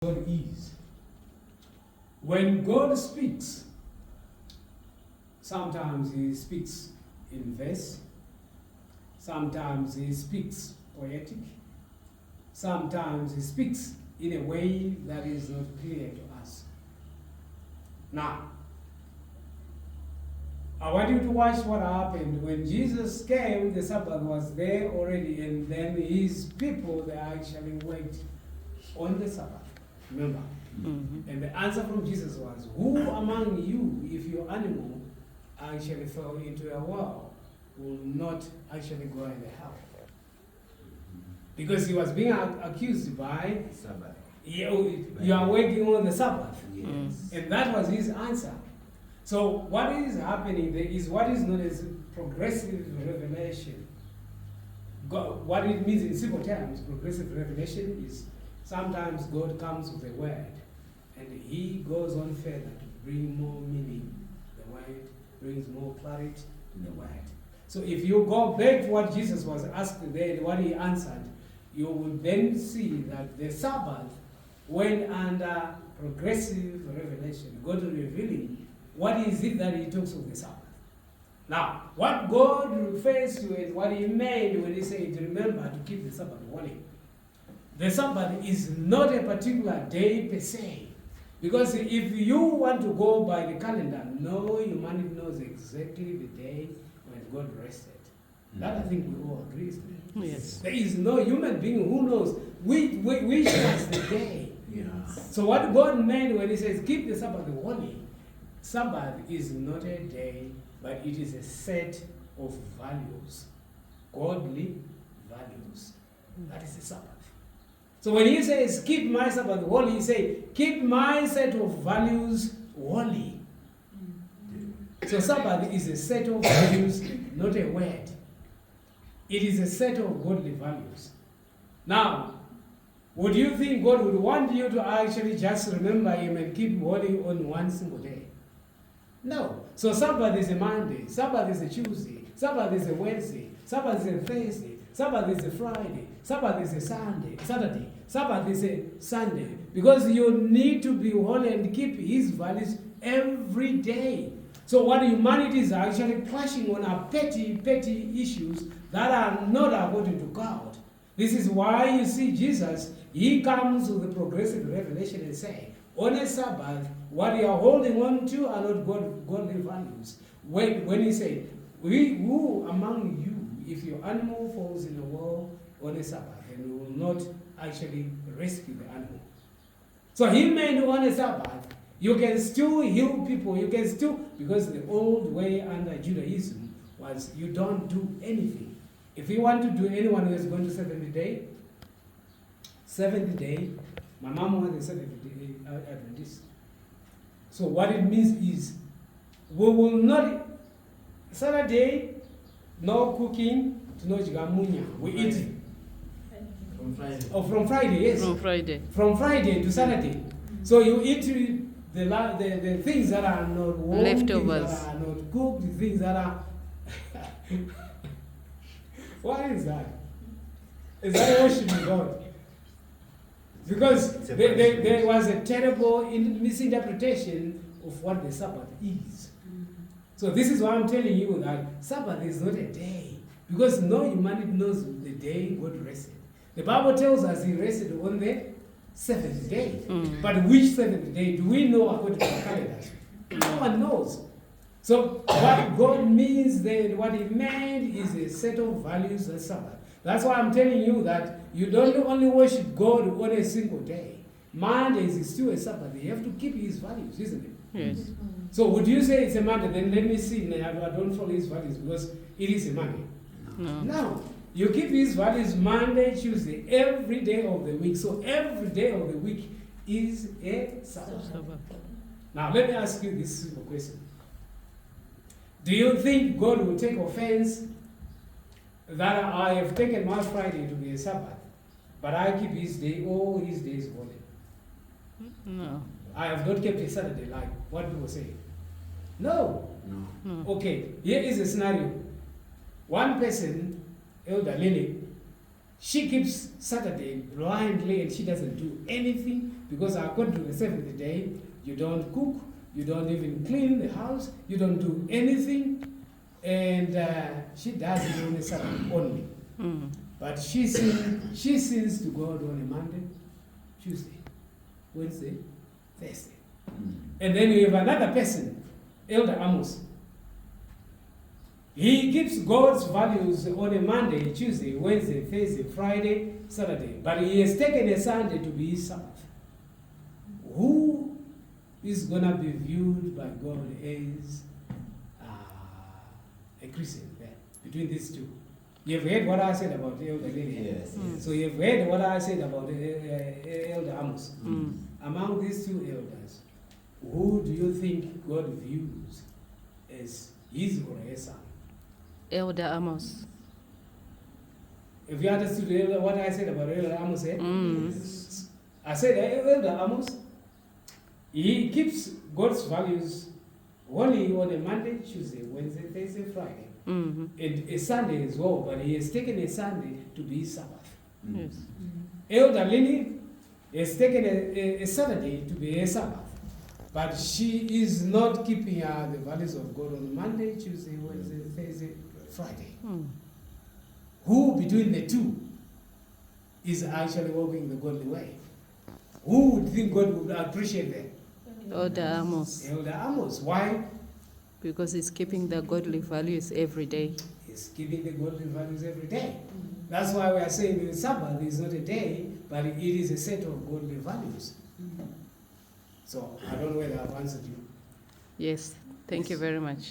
God is. When God speaks, sometimes he speaks in verse, sometimes he speaks poetic, sometimes he speaks in a way that is not clear to us. Now, I want you to watch what happened when Jesus came. The Sabbath was there already, and then his people, they actually worked on the Sabbath. Remember? Mm-hmm. And the answer from Jesus was, who among you, if your animal actually fell into a well, will not actually go in the hell? Because he was being accused by Sabbath. You are working on the Sabbath. Yes. And that was his answer. So what is happening there is what is known as progressive revelation. What it means in simple terms, progressive revelation is sometimes God comes with a word and he goes on further to bring more meaning. The word brings more clarity to the word. So if you go back to what Jesus was asked there, what he answered, you will then see that the Sabbath went under progressive revelation. God revealing what is it that he talks of the Sabbath. Now, what God refers to is what he meant when he said, remember to keep the Sabbath holy. The Sabbath is not a particular day per se. Because if you want to go by the calendar, no humanity knows exactly the day when God rested. That I think we all agree. Yes. There is no human being who knows which was the day. Yeah. So what God meant when he says keep the Sabbath holy, Sabbath is not a day, but it is a set of values, godly values. That is the Sabbath. So when he says keep my Sabbath holy, he says keep my set of values holy. So Sabbath is a set of values, not a word. It is a set of godly values. Now, would you think God would want you to actually just remember him and keep holy on one single day? No. So Sabbath is a Monday, Sabbath is a Tuesday, Sabbath is a Wednesday, Sabbath is a Thursday, Sabbath is a Friday, Sabbath is a Saturday, Sabbath is a Sunday. Because you need to be holy and keep his values every day. So what humanity is actually clashing on are petty issues that are not according to God. This is why you see Jesus, he comes with a progressive revelation and say, on a Sabbath, what you are holding on to are not godly values. When he said, who among you, if your animal falls in the well on a Sabbath, and we will not actually rescue the animal. So he meant on a Sabbath, you can still heal people, you can still, because the old way under Judaism was you don't do anything. If you want to do anyone who is going to seventh day, my mom was a Seventh Day Adventist. So what it means is, we will not, Saturday, no cooking, no jigamunya, we eat. From Friday. Oh, from Friday, yes. From Friday. From Friday to Saturday. So you eat the things that are not warm, Leftovers. things that are not cooked, the things that are... What is that? Is that worshiping God? Because there was a terrible misinterpretation of what the Sabbath is. So this is why I'm telling you that Sabbath is not a day. Because no humanity knows the day God rested. The Bible tells us he rested on the seventh day. But which seventh day do we know according to the calendars? No one knows. So what God means then, what he meant is a set of values of Sabbath. That's why I'm telling you that you don't only worship God on a single day. Mondays is still a Sabbath. You have to keep his values, isn't it? Yes. So would you say it's a Monday? Then let me see. I don't follow his values because it is a Monday. No. No. You keep his values Monday, Tuesday, every day of the week. So every day of the week is a Sabbath. Now let me ask you this simple question. Do you think God will take offense that I have taken my Friday to be a Sabbath, but I keep his day, all his days holy? No. I have not kept a Saturday like what people say. No. No. Okay, here is a scenario. One person, Elder Lily, She keeps Saturday blindly and she doesn't do anything because according to the seventh day, you don't cook, you don't even clean the house, you don't do anything, and she does it on a Saturday only. But she sins to God on a Monday, Tuesday, Wednesday, Thursday. And then we have another person, Elder Amos. He keeps God's values on a Monday, Tuesday, Wednesday, Thursday, Friday, Saturday. But he has taken a Sunday to be his Sabbath. Who is going to be viewed by God as a Christian there, between these two? You have heard what I said about Elder Lillian. Yes. So you have heard what I said about Elder Amos. Among these two elders, who do you think God views as his or her son? Elder Amos. If you understood what I said about Elder Amos, I said Elder Amos, he keeps God's values only on a Monday, Tuesday, Wednesday, Thursday, Friday. And a Sunday as well, but he has taken a Sunday to be his Sabbath. Yes. Elder Lily has taken a Saturday to be a Sabbath, but she is not keeping the values of God on Monday, Tuesday, Wednesday, Thursday, Friday. Who between the two is actually walking the godly way? Who would think God would appreciate that? Elder Amos. Elder Amos. Why? Because he's keeping the godly values every day. He's keeping the godly values every day. That's why we are saying the Sabbath is not a day, but it is a set of godly values. So I don't know whether I've answered you. Yes. Thank you very much.